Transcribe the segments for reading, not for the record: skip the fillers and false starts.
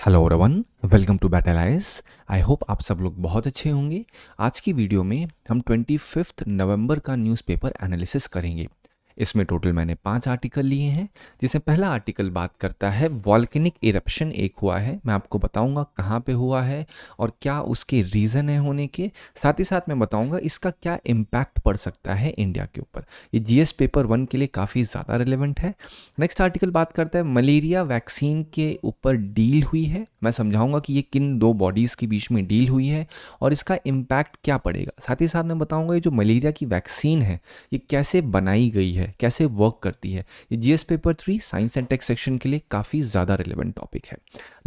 Hello everyone, welcome to battle ice. I hope आप सब लोग बहुत अच्छे होंगे। आज की वीडियो में हम 25 नवंबर का न्यूज़पेपर एनालिसिस करेंगे। इसमें टोटल मैंने 5 आर्टिकल लिए हैं, जिसमें पहला आर्टिकल बात करता है वॉल्केनिक इरप्शन एक हुआ है। मैं आपको बताऊंगा कहाँ पे हुआ है और क्या उसके रीज़न है होने के। साथ ही साथ मैं बताऊंगा इसका क्या इम्पैक्ट पड़ सकता है इंडिया के ऊपर। ये जीएस पेपर 1 के लिए काफ़ी ज़्यादा रिलेवेंट है। नेक्स्ट आर्टिकल बात करता है मलेरिया वैक्सीन के ऊपर डील हुई है। मैं समझाऊंगा कि ये किन दो बॉडीज़ के बीच में डील हुई है और इसका इम्पैक्ट क्या पड़ेगा। साथ ही साथ मैं बताऊंगा ये जो मलेरिया की वैक्सीन है ये कैसे बनाई गई है, कैसे वर्क करती है। ये GS paper 3 science and tech section के लिए काफ़ी ज़्यादा रिलेवेंट टॉपिक है।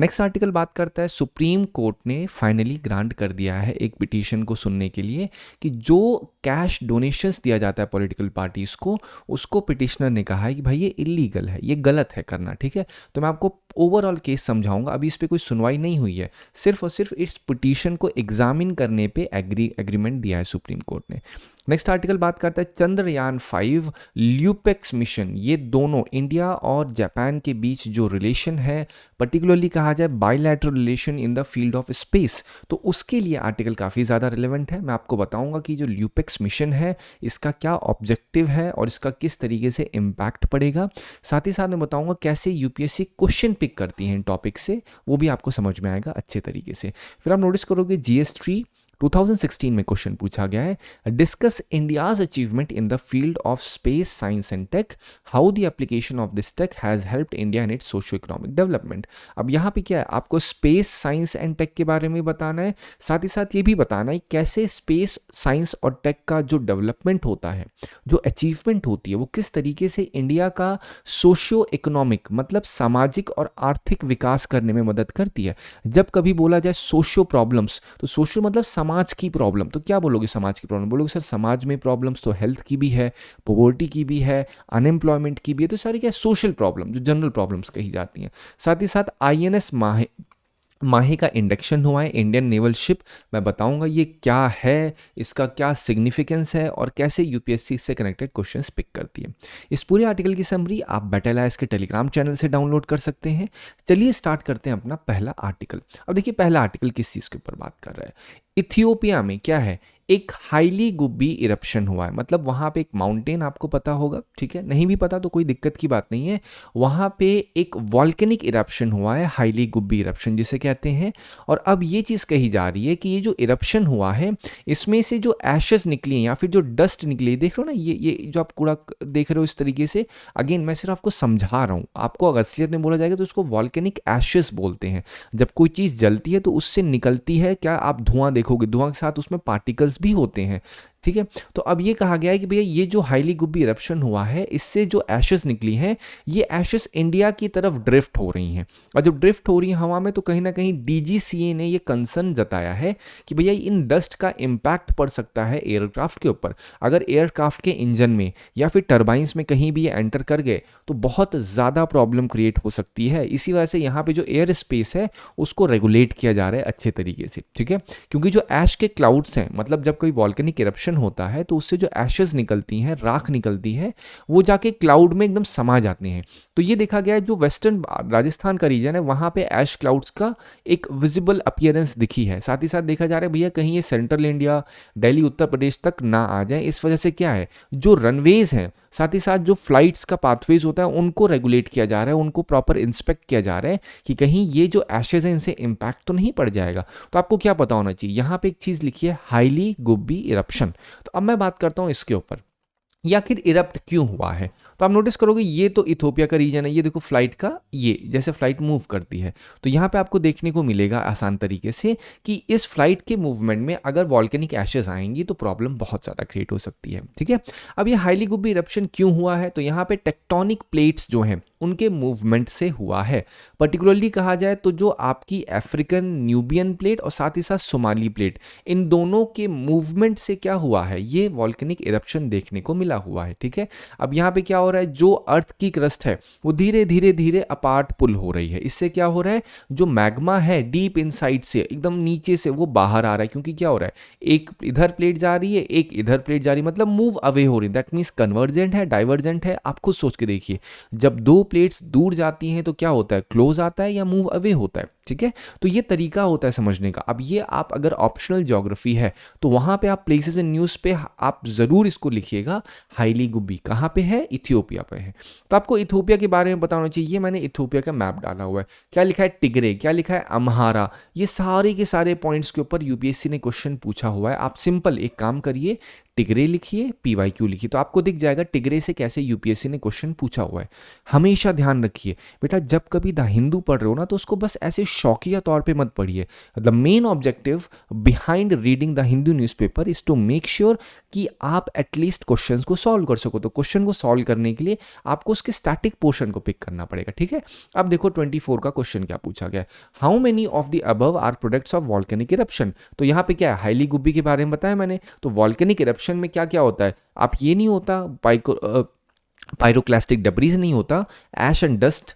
नेक्स्ट आर्टिकल बात करता है सुप्रीम कोर्ट ने फाइनली ग्रांट कर दिया है एक पिटीशन को सुनने के लिए कि जो कैश डोनेशंस दिया जाता है पॉलिटिकल पार्टीज़ को, उसको पिटिशनर ने कहा है कि भाई ये इलीगल है, ये गलत है करना। ठीक है, तो मैं आपको ओवरऑल केस समझाऊंगा। अभी इस पे कोई सुनवाई नहीं हुई है, सिर्फ और सिर्फ इस पिटीशन को एग्जामिन करने पे एग्रीमेंट दिया है सुप्रीम कोर्ट ने। नेक्स्ट आर्टिकल बात करता है चंद्रयान 5 ल्यूपेक्स मिशन। ये दोनों इंडिया और जापान के बीच जो रिलेशन है, पर्टिकुलरली कहा जाए bilateral relation in the field of space, तो उसके लिए आर्टिकल काफ़ी ज़्यादा रिलेवेंट है। मैं आपको बताऊंगा कि जो ल्यूपेक्स मिशन है इसका क्या ऑब्जेक्टिव है और इसका किस तरीके से इम्पैक्ट पड़ेगा। साथ ही साथ मैं बताऊंगा कैसे यूपीएससी क्वेश्चन पिक करती है इन टॉपिक से, वो भी आपको समझ में आएगा अच्छे तरीके से। फिर आप नोटिस करोगे जीएस 3 2016 में क्वेश्चन पूछा गया है, discuss India's achievement in the field of space science and tech, how the application of this tech has helped India in its socio economic development. अब यहाँ पे क्या है, आपको स्पेस साइंस एंड टेक के बारे में बताना है, साथ ही साथ ये भी बताना है कैसे स्पेस साइंस और टेक का जो डेवलपमेंट होता है, जो अचीवमेंट होती है, वो किस तरीके से इंडिया का सोशियो इकोनॉमिक मतलब सामाजिक और आर्थिक विकास करने में मदद करती है। जब कभी बोला जाए सोशियो प्रॉब्लम्स, तो सोशियो मतलब समाज की प्रॉब्लम, तो क्या बोलोगे समाज की प्रॉब्लम? बोलोगे सर समाज में प्रॉब्लम्स तो हेल्थ की भी है, पॉवर्टी की भी है, अनएम्प्लॉयमेंट की भी है, तो सारी क्या सोशल प्रॉब्लम जो जनरल प्रॉब्लम्स कही जाती हैं। साथ ही साथ आईएनएस माहे का इंडक्शन हुआ है, इंडियन नेवल शिप। मैं बताऊंगा ये क्या है, इसका क्या सिग्निफिकेंस है और कैसे यूपीएससी से कनेक्टेड क्वेश्चंस पिक करती है। इस पूरे आर्टिकल की समरी आप बैटल आइस के टेलीग्राम चैनल से डाउनलोड कर सकते हैं। चलिए स्टार्ट करते हैं अपना पहला आर्टिकल। अब देखिए पहला आर्टिकल किस चीज़ के ऊपर बात कर रहा है। इथियोपिया में क्या है, एक हाईली गुब्बी इरप्शन हुआ है। मतलब वहाँ पे एक माउंटेन, आपको पता होगा, ठीक है, नहीं भी पता तो कोई दिक्कत की बात नहीं है, वहाँ पे एक वॉल्केनिक इरप्शन हुआ है, हाईली गुब्बी इरप्शन जिसे कहते हैं। और अब ये चीज़ कही जा रही है कि ये जो इरप्शन हुआ है इसमें से जो एशेस निकली हैं या फिर जो डस्ट निकली है, देख रहे हो ना, ये जो आप कूड़ा देख रहे हो इस तरीके से, अगेन मैं सिर्फ आपको समझा रहा हूँ, आपको अगर असलियत में बोला जाएगा तो उसको वॉल्केनिक एशेस बोलते हैं। जब कोई चीज़ जलती है तो उससे निकलती है, क्या आप धुआं देखोगे, धुआं के साथ उसमें पार्टिकल्स भी होते हैं। ठीक है, तो अब ये कहा गया है कि भैया ये जो हाईली गुब्बी इरप्शन हुआ है इससे जो एशेस निकली हैं, ये एशेस इंडिया की तरफ ड्रिफ्ट हो रही हैं। और जब ड्रिफ्ट हो रही है हवा में, तो कहीं ना कहीं डीजीसीए ने ये कंसर्न जताया है कि भैया इन डस्ट का इम्पैक्ट पड़ सकता है एयरक्राफ्ट के ऊपर। अगर एयरक्राफ्ट के इंजन में या फिर टर्बाइंस में कहीं भी ये एंटर कर गए तो बहुत ज़्यादा प्रॉब्लम क्रिएट हो सकती है। इसी वजह से यहाँ पे जो एयर स्पेस है उसको रेगुलेट किया जा रहा है अच्छे तरीके से। ठीक है, क्योंकि जो ऐश के क्लाउड्स हैं, मतलब जब कोई वॉल्केनिक इरप्शन होता है तो उससे जो एशेस निकलती हैं, राख निकलती है, वो जाके क्लाउड में एकदम समा जाते हैं। तो ये देखा गया है जो वेस्टर्न राजस्थान का रीजन है वहाँ पे ऐश क्लाउड्स का एक विजिबल अपीयरेंस दिखी है। साथ ही साथ देखा जा रहा है भैया कहीं ये सेंट्रल इंडिया, दिल्ली, उत्तर प्रदेश तक ना आ जाए। इस वजह से क्या है, जो रनवेज हैं, साथ ही साथ जो फ्लाइट्स का पाथवेज होता है उनको रेगुलेट किया जा रहा है, उनको प्रॉपर इंस्पेक्ट किया जा रहा है कि कहीं ये जो एशेज हैं इनसे इम्पैक्ट तो नहीं पड़ जाएगा। तो आपको क्या पता होना चाहिए, यहाँ पे एक चीज़ लिखी है हाईली गुब्बी इरप्शन। तो अब मैं बात करता हूँ इसके ऊपर, ये आखिर इरप्ट क्यों हुआ है। तो आप नोटिस करोगे ये तो इथोपिया का रीजन है, ये देखो फ्लाइट का, ये जैसे फ्लाइट मूव करती है तो यहाँ पे आपको देखने को मिलेगा आसान तरीके से कि इस फ्लाइट के मूवमेंट में अगर वॉल्केनिक एशेस आएंगी तो प्रॉब्लम बहुत ज़्यादा क्रिएट हो सकती है। ठीक है, अब ये हाईली गुब्बी इरप्शन क्यों हुआ है, तो यहाँ पे टेक्टोनिक प्लेट्स जो हैं उनके मूवमेंट से हुआ है। पर्टिकुलरली कहा जाए तो जो आपकी अफ्रीकन न्यूबियन प्लेट और साथ ही साथ सोमाली प्लेट, इन दोनों के मूवमेंट से क्या हुआ है, ये वॉल्केनिक इरप्शन देखने को मिला हुआ है। ठीक है, अब यहाँ पे क्या हो रहा है, जो अर्थ की क्रस्ट है वो धीरे धीरे धीरे अपार्ट पुल हो रही है। इससे क्या हो रहा है, जो मैग्मा है डीप इनसाइड से एकदम नीचे से वो बाहर आ रहा है। क्योंकि क्या हो रहा है, एक इधर प्लेट जा रही है, एक इधर प्लेट जा रही है, मतलब मूव अवे हो रही है। दैट मीन्स कन्वर्जेंट है, डाइवर्जेंट है। आप खुद सोच के देखिए, जब दो प्लेट्स दूर जाती हैं तो क्या होता है, क्लोज आता है या मूव अवे होता है। ठीक है। तो ये तरीका होता है समझने का। अब ये आप अगर ऑप्शनल ज्योग्राफी है तो वहाँ पे आप प्लेसेस इन न्यूज़ पे आप ज़रूर इसको लिखिएगा। हाईली गुब्बी कहाँ पे है? इथियोपिया पे है। तो आपको इथियोपिया के बारे में बताना चाहिए। ये मैंने इथियोपिया का मैप डाला हुआ है। क्या लिखा है? टिग्रे, क्या लिखा है? अम्हारा। ये सारे के सारे पॉइंट्स के ऊपर यूपीएससी ने क्वेश्चन पूछा हुआ है। आप सिंपल एक काम करिए, टिग्रे लिखिए, पीवाईक्यू लिखिए, तो आपको दिख जाएगा टिग्रे से कैसे यूपीएससी ने क्वेश्चन पूछा हुआ है। हमेशा ध्यान रखिए बेटा, जब कभी द हिंदू पढ़ रहे हो ना तो उसको बस ऐसे शौकिया तौर पे मत पढ़िए। The main objective behind reading the Hindu newspaper is to make sure कि आप एटलीस्ट क्वेश्चंस को सॉल्व कर सको। तो क्वेश्चन को सॉल्व करने के लिए आपको उसके स्टैटिक पोर्शन को पिक करना पड़ेगा, ठीक है। अब देखो 24 का क्वेश्चन क्या पूछा गया है। How many of the above are products of volcanic eruption. तो यहाँ पे क्या है? हाईली गुब्बी के बारे में बताया मैंने। तो वॉल्केनिक इरप्शन में क्या क्या होता है? आप ये नहीं होता पायरोक्लास्टिक डेब्रीज नहीं होता, ash and dust,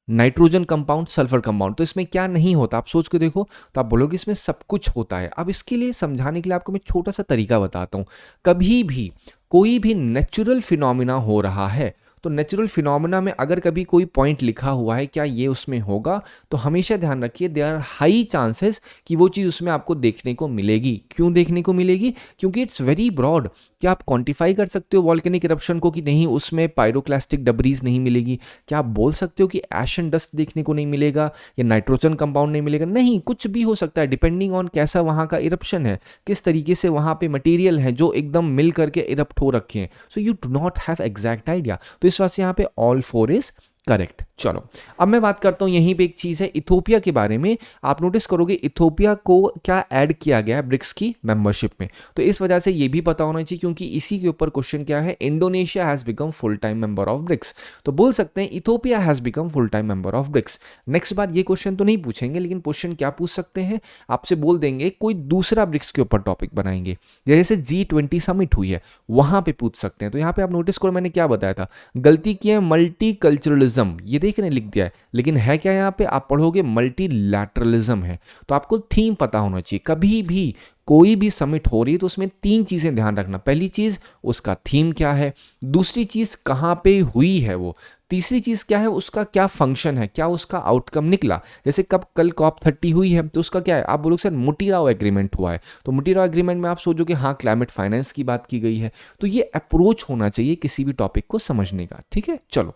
nitrogen compound, sulphur compound. तो इसमें क्या नहीं होता? आप सोच के देखो तो आप बोलोगे इसमें सब कुछ होता है। अब इसके लिए समझाने के लिए आपको मैं छोटा सा तरीका बताता हूं। कभी भी कोई भी नेचुरल फिनोमिना हो रहा है तो नेचुरल फिनोमिना में अगर कभी कोई पॉइंट लिखा हुआ है क्या ये उसमें होगा, तो हमेशा ध्यान रखिए देयर आर हाई चांसेस कि वो चीज़ उसमें आपको देखने को मिलेगी। क्यों देखने को मिलेगी? क्योंकि इट्स वेरी ब्रॉड। क्या आप क्वांटिफाई कर सकते हो वॉल्केनिक इरप्शन को कि नहीं उसमें पायरोक्लास्टिक डब्रीज नहीं मिलेगी? क्या आप बोल सकते हो कि ऐश एंड डस्ट देखने को नहीं मिलेगा या नाइट्रोजन कंपाउंड नहीं मिलेगा? नहीं, कुछ भी हो सकता है डिपेंडिंग ऑन कैसा वहाँ का इरप्शन है, किस तरीके से वहाँ पे मटेरियल है जो एकदम मिल करके इरप्ट हो रखे हैं। So you do not have exact idea. तो इस वजह से यहाँ पे ऑल फोर इज करेक्ट। चलो अब मैं बात करता हूं, यहीं पे एक चीज है इथियोपिया के बारे में। आप नोटिस करोगे इथियोपिया को क्या ऐड किया गया है ब्रिक्स की मेंबरशिप में। तो इस वजह से ये भी पता होना चाहिए क्योंकि इसी के ऊपर क्वेश्चन क्या है, Indonesia has become full time member of BRICS. तो बोल सकते हैं Ethiopia has become full time member of BRICS. Next बार ये क्वेश्चन तो नहीं पूछेंगे, लेकिन क्वेश्चन क्या पूछ सकते हैं, आपसे बोल देंगे कोई दूसरा ब्रिक्स के ऊपर टॉपिक बनाएंगे। जैसे G20 समिट हुई है वहां पे पूछ सकते हैं। तो यहाँ पे आप नोटिस करो मैंने क्या बताया था, गलती की है मल्टी कल्चरलिज्म, ये देखने लिख दिया है, लेकिन है क्या यहाँ पे? आप पढ़ोगे मल्टीलैटरलिज्म है। तो आपको थीम पता होना चाहिए। कभी भी कोई भी समिट हो रही है तो उसमें 3 चीजें ध्यान रखना। पहली चीज उसका थीम क्या है, दूसरी चीज कहाँ पे हुई है वो, तीसरी चीज क्या है उसका क्या फंक्शन है, क्या उसका आउटकम निकला। जैसे कल COP30 हुई है तो उसका क्या है, आप बोलोगे सर मोटीराओ एग्रीमेंट हुआ है। तो मोटीराओ एग्रीमेंट में आप सोचोगे हाँ क्लाइमेट फाइनेंस की बात की गई है। तो ये अप्रोच होना चाहिए किसी भी टॉपिक को समझने का, ठीक है। चलो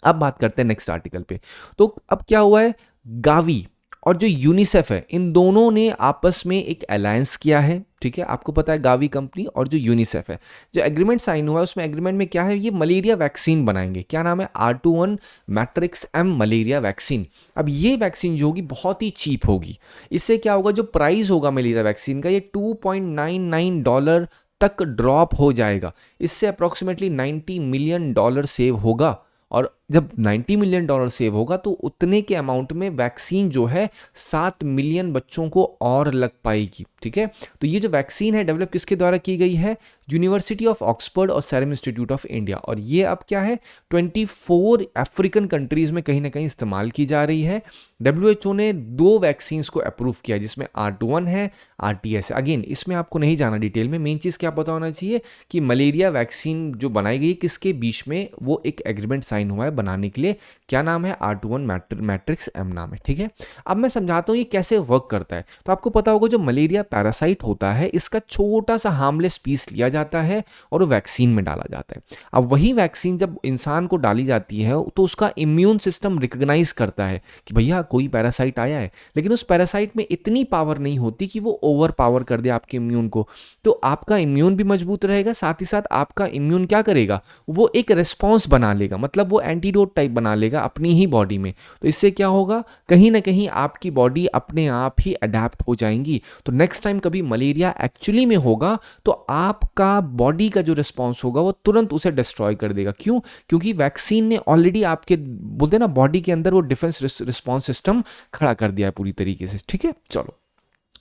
अब बात करते हैं नेक्स्ट आर्टिकल पे। तो अब क्या हुआ है, गावी और जो यूनिसेफ है इन दोनों ने आपस में एक अलायंस किया है, ठीक है। आपको पता है गावी कंपनी और जो यूनिसेफ है, जो एग्रीमेंट साइन हुआ है उसमें एग्रीमेंट में क्या है, ये मलेरिया वैक्सीन बनाएंगे। क्या नाम है? R21 matrix M malaria vaccine. अब ये वैक्सीन जो होगी बहुत ही चीप होगी। इससे क्या होगा, जो प्राइस होगा मलेरिया वैक्सीन का ये $2.99 तक ड्रॉप हो जाएगा। इससे अप्रोक्सीमेटली $90 मिलियन सेव होगा। और जब $90 मिलियन सेव होगा तो उतने के अमाउंट में वैक्सीन जो है 7 मिलियन बच्चों को और लग पाएगी, ठीक है। तो ये जो वैक्सीन है डेवलप किसके द्वारा की गई है, यूनिवर्सिटी ऑफ ऑक्सफोर्ड और सेरम इंस्टीट्यूट ऑफ इंडिया। और ये अब क्या है 24 अफ्रीकन कंट्रीज में कहीं ना कहीं इस्तेमाल की जा रही है। WHO ने 2 वैक्सीन को अप्रूव किया जिसमें R21 है, RTS है। अगेन इसमें आपको नहीं जाना डिटेल में, मेन चीज़ क्या पता होना चाहिए कि मलेरिया वैक्सीन जो बनाई गई किसके बीच में, वो एक एग्रीमेंट साइन हुआ है बनाने के लिए। क्या नाम है? R21 मैट्रिक्स M नाम है, ठीक है। अब मैं समझाता हूँ ये कैसे वर्क करता है। तो आपको पता होगा जो मलेरिया पैरासाइट होता है इसका छोटा सा हार्मलेस पीस लिया जाता है और वो वैक्सीन में डाला जाता है। अब वही वैक्सीन जब इंसान को डाली जाती है तो उसका इम्यून सिस्टम रिकग्नाइज करता है कि भैया कोई पैरासाइट आया है, लेकिन उस पैरासाइट में इतनी पावर नहीं होती कि वो ओवर पावर कर दे आपके इम्यून को। तो आपका इम्यून भी मजबूत रहेगा, साथ ही साथ आपका इम्यून क्या करेगा, वो एक रिस्पॉन्स बना लेगा, मतलब वो एंटीडोट टाइप बना लेगा अपनी ही बॉडी में। तो इससे क्या होगा, कहीं ना कहीं आपकी बॉडी अपने आप ही अडेप्ट हो जाएंगी। तो नेक्स्ट टाइम कभी मलेरिया एक्चुअली में होगा तो आपका बॉडी का जो रिस्पॉन्स होगा वो तुरंत उसे डिस्ट्रॉय कर देगा। क्यों? क्योंकि वैक्सीन ने ऑलरेडी आपके बोलते ना बॉडी के अंदर वो डिफेंस रिस्पॉन्स सिस्टम खड़ा कर दिया है पूरी तरीके से, ठीक है। चलो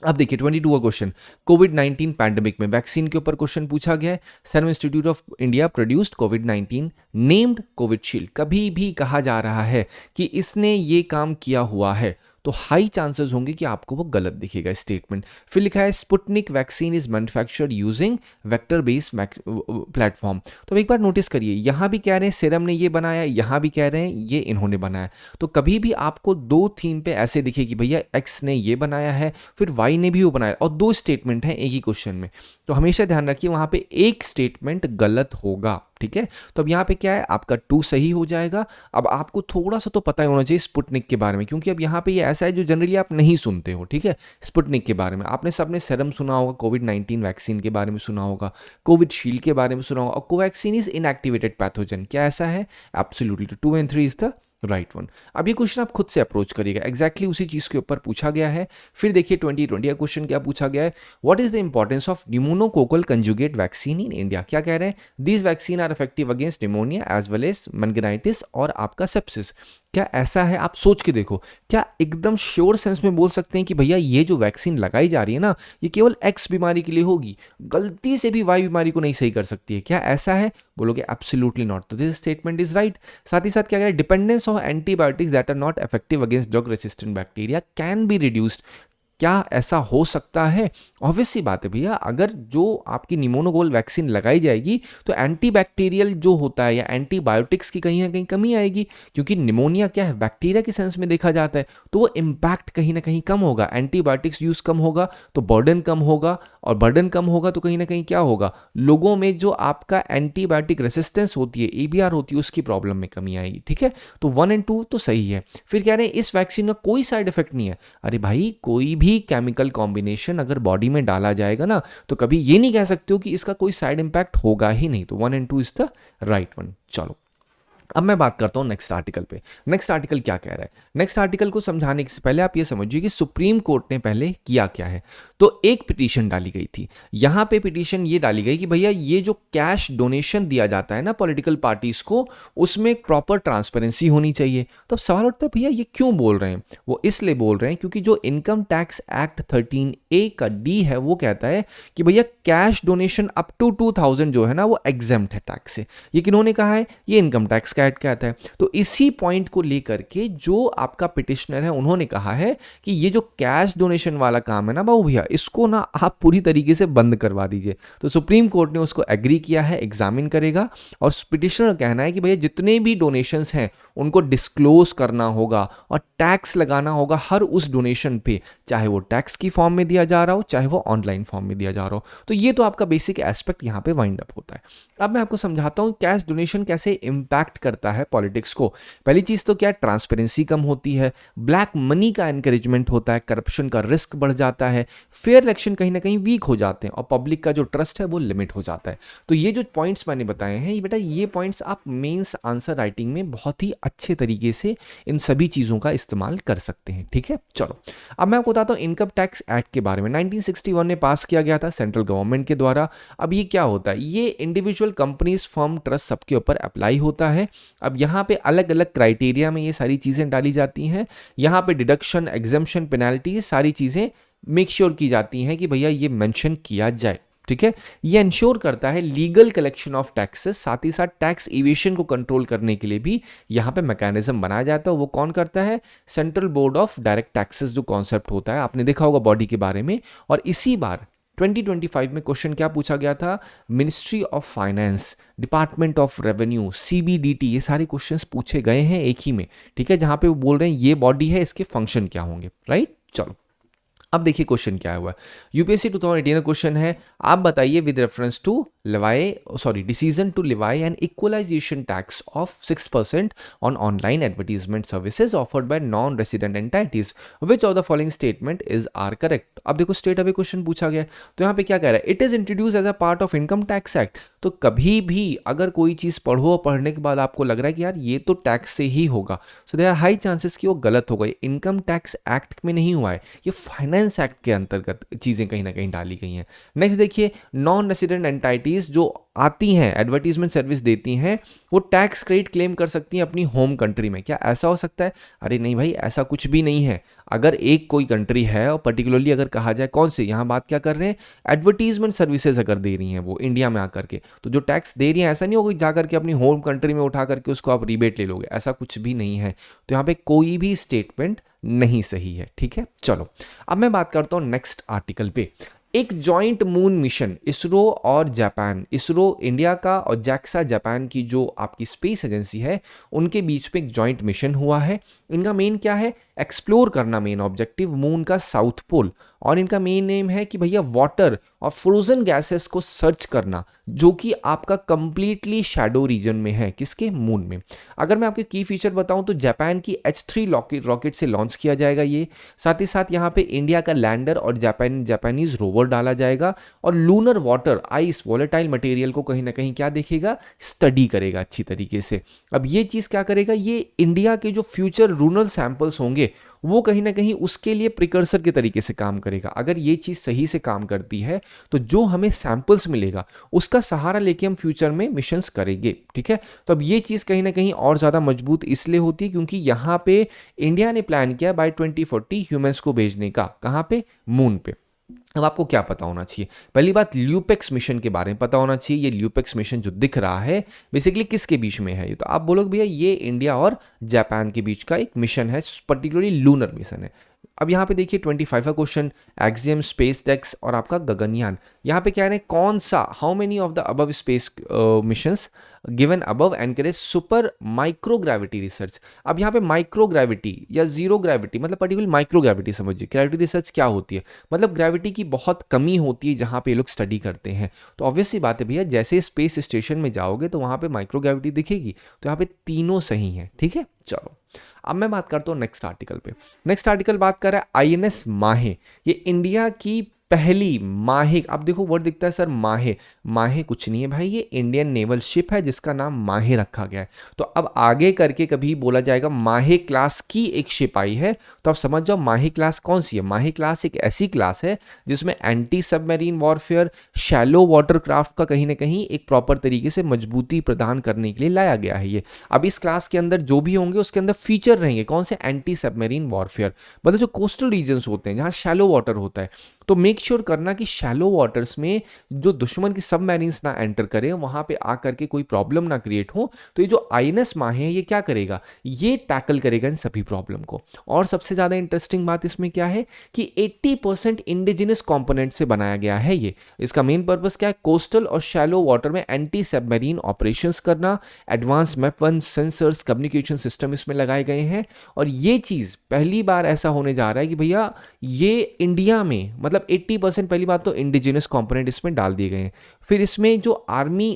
अब देखिए 22 का क्वेश्चन, कोविड-19 पैंडेमिक में वैक्सीन के ऊपर क्वेश्चन पूछा गया है। Serum institute of India produced covid named Covishield. कभी भी कहा जा रहा है कि इसने ये काम किया हुआ है तो हाई चांसेस होंगे कि आपको वो गलत दिखेगा स्टेटमेंट। फिर लिखा है Sputnik vaccine is manufactured using vector based platform. तो अब एक बार नोटिस करिए, यहाँ भी कह रहे हैं सीरम ने ये बनाया, यहाँ भी कह रहे हैं ये इन्होंने बनाया। तो कभी भी आपको दो थीम पे ऐसे दिखे कि भैया एक्स ने ये बनाया है फिर वाई ने भी वो बनाया और दो स्टेटमेंट हैं एक ही क्वेश्चन में, तो हमेशा ध्यान रखिए वहां पे एक स्टेटमेंट गलत होगा। ठीक है, तो अब यहाँ पे क्या है, आपका 2 सही हो जाएगा। अब आपको थोड़ा सा तो पता ही होना चाहिए स्पुतनिक के बारे में, क्योंकि अब यहाँ पे ये ऐसा है जो जनरली आप नहीं सुनते हो। ठीक है, स्पुतनिक के बारे में आपने सबने सेरम सुना होगा, कोविड-19 वैक्सीन के बारे में सुना होगा, कोविड शील्ड के बारे में सुना होगा, और कोवैक्सीन इज इनएक्टिवेटेड पैथोजन। क्या ऐसा है? एब्सोल्युटली। तो 2 and 3 is the right one. अब ये क्वेश्चन आप खुद से अप्रोच करिएगा, एग्जैक्टली उसी चीज के ऊपर पूछा गया है। फिर देखिए 2020 का क्वेश्चन क्या पूछा गया है, what is the importance of pneumococcal conjugate vaccine in India. क्या कह रहे हैं, these vaccine are effective against pneumonia as well as meningitis और आपका सेप्सिस। क्या ऐसा है? आप सोच के देखो, क्या एकदम श्योर सेंस में बोल सकते हैं कि भैया ये जो वैक्सीन लगाई जा रही है ना, ये केवल एक्स बीमारी के लिए होगी, गलती से भी वाई बीमारी को नहीं सही कर सकती है? क्या ऐसा है? बोलोगे एब्सोल्युटली नॉट। तो दिस स्टेटमेंट इज राइट। साथ ही साथ क्या कह रहे हैं, dependence of antibiotics that are not effective against drug resistant bacteria can be reduced. क्या ऐसा हो सकता है? ऑब्वियस सी बात है भैया, अगर जो आपकी निमोनोकोकल वैक्सीन लगाई जाएगी तो एंटीबैक्टीरियल जो होता है या एंटीबायोटिक्स की कहीं ना कहीं कमी आएगी, क्योंकि निमोनिया क्या है, बैक्टीरिया के सेंस में देखा जाता है, तो वो इम्पैक्ट कहीं ना कहीं कम होगा। एंटीबायोटिक्स यूज कम होगा तो बर्डन कम होगा, और बर्डन कम होगा तो कहीं ना कहीं क्या होगा, लोगों में जो आपका एंटीबायोटिक रेसिस्टेंस होती है, एबीआर होती है, उसकी प्रॉब्लम में कमी आएगी। ठीक है, तो 1 एंड 2 तो सही है। फिर कह रहे हैं इस वैक्सीन में कोई साइड इफेक्ट नहीं है। अरे भाई, कोई भी केमिकल कॉम्बिनेशन अगर बॉडी में डाला जाएगा ना, तो कभी ये नहीं कह सकते हो कि इसका कोई साइड इंपैक्ट होगा ही नहीं। तो 1 and 2 is the right one. चलो अब मैं बात करता हूं नेक्स्ट आर्टिकल पे। नेक्स्ट आर्टिकल क्या कह रहा है? नेक्स्ट आर्टिकल को समझाने से पहले आप ये समझिए कि सुप्रीम कोर्ट ने पहले किया क्या है। तो एक पिटीशन डाली गई थी, यहां पे पिटीशन ये डाली गई कि भैया ये जो कैश डोनेशन दिया जाता है ना पॉलिटिकल पार्टीज को, उसमें एक प्रॉपर ट्रांसपेरेंसी होनी चाहिए। तो अब सवाल उठता है भैया ये क्यों बोल रहे हैं? वो इसलिए बोल रहे हैं क्योंकि जो इनकम टैक्स एक्ट 13A का डी है वो कहता है कि भैया कैश डोनेशन अप टू 2000 जो है ना वो एग्जेम्प्ट है टैक्स से। ये किन्होंने कहा है? ये इनकम टैक्स का एक्ट कहता है। तो इसी पॉइंट को लेकर के जो आपका पिटिशनर है उन्होंने कहा है कि ये जो कैश डोनेशन वाला काम है ना बाबू भैया, इसको ना आप पूरी तरीके से बंद करवा दीजिए। तो सुप्रीम कोर्ट ने उसको एग्री किया है, एग्जामिन करेगा, और पिटिशनर का कहना है कि भैया जितने भी डोनेशंस हैं उनको डिस्क्लोज करना होगा और टैक्स लगाना होगा हर उस डोनेशन पे, चाहे वो टैक्स की फॉर्म में दिया जा रहा हो चाहे वो ऑनलाइन फॉर्म में दिया जा रहा हो। तो ये तो आपका बेसिक एस्पेक्ट यहाँ पे वाइंड अप होता है। अब मैं आपको समझाता हूँ कैश डोनेशन कैसे इंपैक्ट करता है पॉलिटिक्स को। पहली चीज तो क्या है, ट्रांसपेरेंसी कम होती है, ब्लैक मनी का एनकरेजमेंट होता है, करप्शन का रिस्क बढ़ जाता है, फेयर इलेक्शन कहीं ना कहीं वीक हो जाते हैं, और पब्लिक का जो ट्रस्ट है वो लिमिट हो जाता है। तो ये जो पॉइंट्स मैंने बताए हैं, ये बेटा ये पॉइंट्स आप मेंस आंसर राइटिंग में बहुत ही अच्छे तरीके से इन सभी चीजों का इस्तेमाल कर सकते हैं। ठीक है, चलो अब मैं आपको बताता हूँ इनकम टैक्स एक्ट के बारे में। 1961 में पास किया गया था सेंट्रल गवर्नमेंट के द्वारा। अब ये क्या होता है, ये इंडिविजुअल कंपनीज, फर्म, ट्रस्ट सबके ऊपर अप्लाई होता है। अब यहाँ पे अलग अलग क्राइटेरिया में ये सारी चीजें डाली जाती हैं। यहाँ पे डिडक्शन, एग्जम्पशन, पेनाल्टी, सारी चीजें मेक श्योर की जाती हैं कि भैया ये मेंशन किया जाए। ठीक है, ये इंश्योर करता है लीगल कलेक्शन ऑफ टैक्सेस, साथ ही साथ टैक्स इवेशन को कंट्रोल करने के लिए भी यहाँ पे मैकेनिज्म बनाया जाता है। वो कौन करता है? Central board of direct taxes जो कॉन्सेप्ट होता है, आपने देखा होगा बॉडी के बारे में। और इसी बार 2025 में क्वेश्चन क्या पूछा गया था, ministry of finance, department of revenue, CBDT, ये सारे क्वेश्चंस पूछे गए हैं एक ही में। ठीक है, जहां पे वो बोल रहे हैं ये बॉडी है, इसके फंक्शन क्या होंगे। राइट, चलो अब देखिए क्वेश्चन क्या हुआ। यूपीएससी 2018 का क्वेश्चन है, आप बताइए with reference to decision to levy an equalization tax of 6% on online advertisement services offered by non resident entities, which of the following statement is are correct. अब देखो स्टेट अवे क्वेश्चन पूछा गया, तो यहाँ पे क्या कह रहा है, it is introduce as a part of income tax act. तो कभी भी अगर कोई चीज पढ़ो और पढ़ने के बाद आपको लग रहा है कि यार ये तो टैक्स से ही होगा, so there are high chances कि वो गलत होगा। इनकम टैक्स एक्ट में नहीं हुआ है, ये फाइनेंस एक्ट के अंतर्गत चीजें कहीं ना कहीं डाली गई हैं। नेक्स्ट देखिए, नॉन रेसिडेंट एंटाइटीज जो आती हैं, एडवर्टीजमेंट सर्विस देती हैं, वो टैक्स क्रेडिट क्लेम कर सकती हैं अपनी होम कंट्री में। क्या ऐसा हो सकता है? अरे नहीं भाई, ऐसा कुछ भी नहीं है। अगर एक कोई कंट्री है और पर्टिकुलरली अगर कहा जाए कौन सी, यहाँ बात क्या कर रहे हैं, एडवर्टीजमेंट सर्विसेज अगर दे रही हैं वो इंडिया में आकर के, तो जो टैक्स दे रही हैं ऐसा नहीं होगा जा करके अपनी होम कंट्री में उठा करके उसको आप रिबेट ले लोगे, ऐसा कुछ भी नहीं है। तो यहाँ पे कोई भी स्टेटमेंट नहीं सही है, ठीक है। चलो अब मैं बात करता हूँ नेक्स्ट आर्टिकल पे। एक जॉइंट मून मिशन इसरो और जापान, इसरो इंडिया का और जैक्सा जापान की जो आपकी स्पेस एजेंसी है, उनके बीच में एक जॉइंट मिशन हुआ है। इनका मेन क्या है? एक्सप्लोर करना, मेन ऑब्जेक्टिव मून का साउथ पोल। और इनका मेन एम है कि भैया वाटर और फ्रोजन गैसेस को सर्च करना, जो कि आपका कंप्लीटली शैडो रीजन में है, किसके? मून में। अगर मैं आपके की फीचर बताऊं तो जापान की H3 रॉकेट से लॉन्च किया जाएगा ये। साथ ही साथ यहाँ पे इंडिया का लैंडर और जापानीज रोवर डाला जाएगा, और lunar water, ice, volatile material को कहीं ना कहीं क्या देखेगा? स्टडी करेगा अच्छी तरीके से। अब ये चीज़ क्या करेगा? ये इंडिया के जो फ्यूचर लूनर सैंपल्स होंगे वो कहीं ना कहीं उसके लिए प्रिकर्सर के तरीके से काम करेगा। अगर ये चीज़ सही से काम करती है तो जो हमें सैंपल्स मिलेगा उसका सहारा लेके हम फ्यूचर में मिशंस करेंगे, ठीक है। तो अब ये चीज़ कहीं ना कहीं और ज़्यादा मजबूत इसलिए होती है क्योंकि यहाँ पे इंडिया ने प्लान किया बाय 2040 ह्यूमंस को भेजने का। कहाँ पे? मून पे। अब आपको क्या पता होना चाहिए? पहली बात, ल्यूपेक्स मिशन के बारे में पता होना चाहिए। ये ल्यूपेक्स मिशन जो दिख रहा है बेसिकली किसके बीच में है? ये तो आप बोलोगे भैया ये इंडिया और जापान के बीच का एक मिशन है, पर्टिकुलरली लूनर मिशन है। अब यहाँ पे देखिए 25 का क्वेश्चन, एक्सियम, स्पेस डेक्स और आपका गगनयान। यहाँ पे कह रहे हैं कौन सा, how many of the above space missions given above encourage super microgravity research. अब यहाँ पे माइक्रोग्रेविटी या जीरो ग्रेविटी, मतलब पर्टिकुलर माइक्रोग्रेविटी समझिए। ग्रेविटी रिसर्च क्या होती है? मतलब ग्रेविटी की बहुत कमी होती है जहाँ पे लोग स्टडी करते हैं। तो ऑब्वियसली बात है भैया, जैसे स्पेस स्टेशन में जाओगे तो वहाँ पे माइक्रोग्रेविटी दिखेगी। तो यहाँ पे तीनों सही हैं, ठीक है। चलो अब मैं बात करता हूँ नेक्स्ट आर्टिकल पे। नेक्स्ट आर्टिकल बात कर रहा है INS माहे। ये इंडिया की पहली माहे, अब देखो वर्ड दिखता है सर माहे, माहे कुछ नहीं है भाई, ये इंडियन नेवल शिप है जिसका नाम माहे रखा गया है। तो अब आगे करके कभी बोला जाएगा माहे क्लास की एक शिप आई है, तो आप समझ जाओ माहे क्लास कौन सी है। माहे क्लास एक ऐसी क्लास है जिसमें anti submarine warfare, shallow water craft का कहीं ना कहीं एक प्रॉपर तरीके से मजबूती प्रदान करने के लिए लाया गया है ये। अब इस क्लास के अंदर जो भी होंगे उसके अंदर फीचर रहेंगे कौन से? एंटी सबमरीन वॉरफेयर, मतलब जो कोस्टल रीजन्स होते हैं जहाँ शैलो वाटर होता है, तो मेक श्योर करना कि शैलो वाटर्स में जो दुश्मन की सबमरीन्स ना एंटर करें, वहां पे आकर के कोई प्रॉब्लम ना क्रिएट हो। तो ये जो INS माहे है ये क्या करेगा? ये टैकल करेगा इन सभी प्रॉब्लम को। और सबसे ज्यादा इंटरेस्टिंग बात इसमें क्या है कि 80% इंडिजिनस कंपोनेंट से बनाया गया है ये। इसका मेन पर्पस क्या है? कोस्टल और शैलो वाटर में एंटी सबमरीन ऑपरेशंस करना। Advance map one sensors, communication system इसमें लगाए गए हैं। और ये चीज पहली बार ऐसा होने जा रहा है कि भैया ये इंडिया में, मतलब 80% पहली बात तो इंडिजिनस कंपोनेंट इसमें डाल दिए गए हैं। फिर इसमें जो आर्मी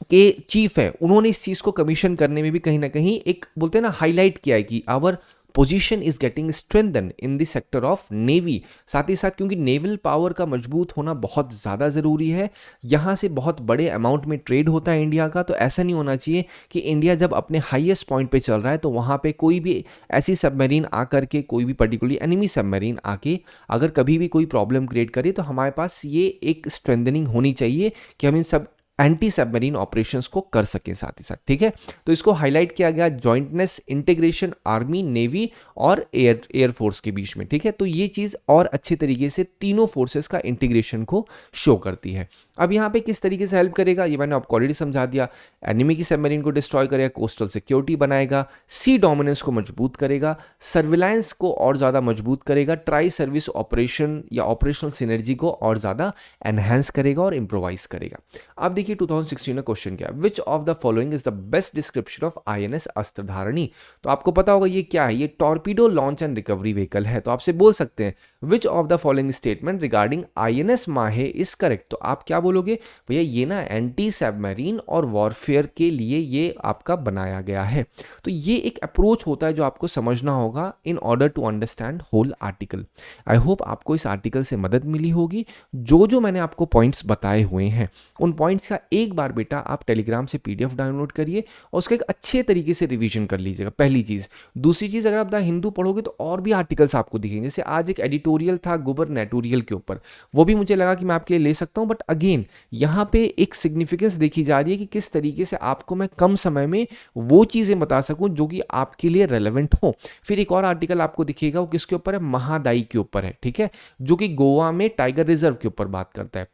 के चीफ है उन्होंने इस चीज को कमीशन करने में भी कहीं ना कहीं एक बोलते हैं ना हाईलाइट किया है कि our position is getting strengthen in the sector of navy. साथ ही साथ क्योंकि नेवल पावर का मजबूत होना बहुत ज़्यादा ज़रूरी है, यहाँ से बहुत बड़े अमाउंट में ट्रेड होता है इंडिया का। तो ऐसा नहीं होना चाहिए कि इंडिया जब अपने हाईएस्ट पॉइंट पे चल रहा है तो वहाँ पे कोई भी ऐसी सबमरीन आकर के, कोई भी पर्टिकुलरली एनिमी सबमरीन आके अगर कभी भी कोई प्रॉब्लम क्रिएट करे तो हमारे पास ये एक स्ट्रेंथनिंग होनी चाहिए कि हम इन सब एंटी सबमरीन ऑपरेशंस को कर सकें साथ ही साथ, ठीक है। तो इसको हाईलाइट किया गया जॉइंटनेस, इंटीग्रेशन आर्मी, नेवी और एयरफोर्स के बीच में, ठीक है। तो ये चीज़ और अच्छे तरीके से तीनों फोर्सेस का इंटीग्रेशन को शो करती है। अब यहाँ पे किस तरीके से हेल्प करेगा ये मैंने आपको ऑलरेडी समझा दिया। एनिमी की सबमरीन को डिस्ट्रॉय करेगा, कोस्टल सिक्योरिटी बनाएगा, सी डोमिनेंस को मजबूत करेगा, सर्विलांस को और ज़्यादा मजबूत करेगा, ट्राई सर्विस ऑपरेशन या ऑपरेशनल सिनर्जी को और ज़्यादा एनहेंस करेगा और इम्प्रोवाइज करेगा। अब देखिए 2016 में क्वेश्चन क्या है, विच of the following is the best description of INS अस्त्रधारणी। तो आपको पता होगा ये क्या है, ये torpedo launch and recovery vehicle है। तो आपसे बोल सकते हैं विच of the following statement regarding INS माहे इज करेक्ट। तो आप क्या बोलोगे? भैया ये ना एंटी सबमरीन और वॉरफेयर के लिए ये आपका बनाया गया है। तो ये एक अप्रोच होता है जो आपको समझना होगा in order to understand whole article. I hope आपको इस आर्टिकल से मदद मिली होगी। जो जो मैंने आपको पॉइंट्स बताए हुए हैं उन पॉइंट्स इसका एक बार बेटा आप टेलीग्राम से PDF डाउनलोड करिए और उसका एक अच्छे तरीके से रिवीजन कर लीजिएगा, पहली चीज़। दूसरी चीज़, अगर आप द हिंदू पढ़ोगे तो और भी आर्टिकल्स आपको दिखेंगे। जैसे आज एक एडिटोरियल था गुबरनेटोरियल के ऊपर, वो भी मुझे लगा कि मैं आपके लिए ले सकता हूँ, बट अगेन यहाँ पे एक सिग्निफिकेंस देखी जा रही है कि किस तरीके से आपको मैं कम समय में वो चीज़ें बता सकूँ जो कि आपके लिए रेलेवेंट हो। फिर एक और आर्टिकल आपको दिखेगा, वो किसके ऊपर है, महादाई के ऊपर है, ठीक है, जो कि गोवा में टाइगर रिजर्व के ऊपर बात करता है।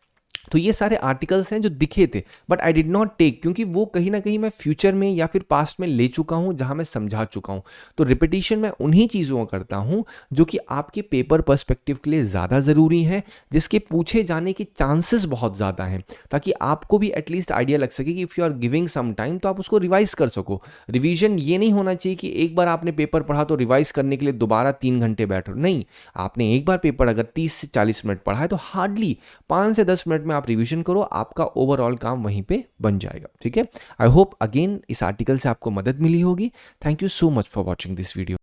तो ये सारे आर्टिकल्स हैं जो दिखे थे, but I did not take, क्योंकि वो कहीं ना कहीं मैं फ्यूचर में या फिर पास्ट में ले चुका हूं, जहां मैं समझा चुका हूं। तो रिपीटिशन मैं उन्हीं चीज़ों का करता हूं जो कि आपके पेपर पर्सपेक्टिव के लिए ज़्यादा ज़रूरी है, जिसके पूछे जाने के चांसेस बहुत ज़्यादा हैं, ताकि आपको भी एटलीस्ट आइडिया लग सके कि if you are giving some time तो आप उसको रिवाइज कर सको। रिवीजन ये नहीं होना चाहिए कि एक बार आपने पेपर पढ़ा तो रिवाइज करने के लिए दोबारा 3 घंटे बैठो, नहीं। आपने एक बार पेपर अगर 30 से 40 मिनट पढ़ा है तो हार्डली 5 से 10 मिनट में आप रिवीजन करो, आपका ओवरऑल काम वहीं पे बन जाएगा, ठीक है। आई होप अगेन इस आर्टिकल से आपको मदद मिली होगी। Thank you so much for watching this video.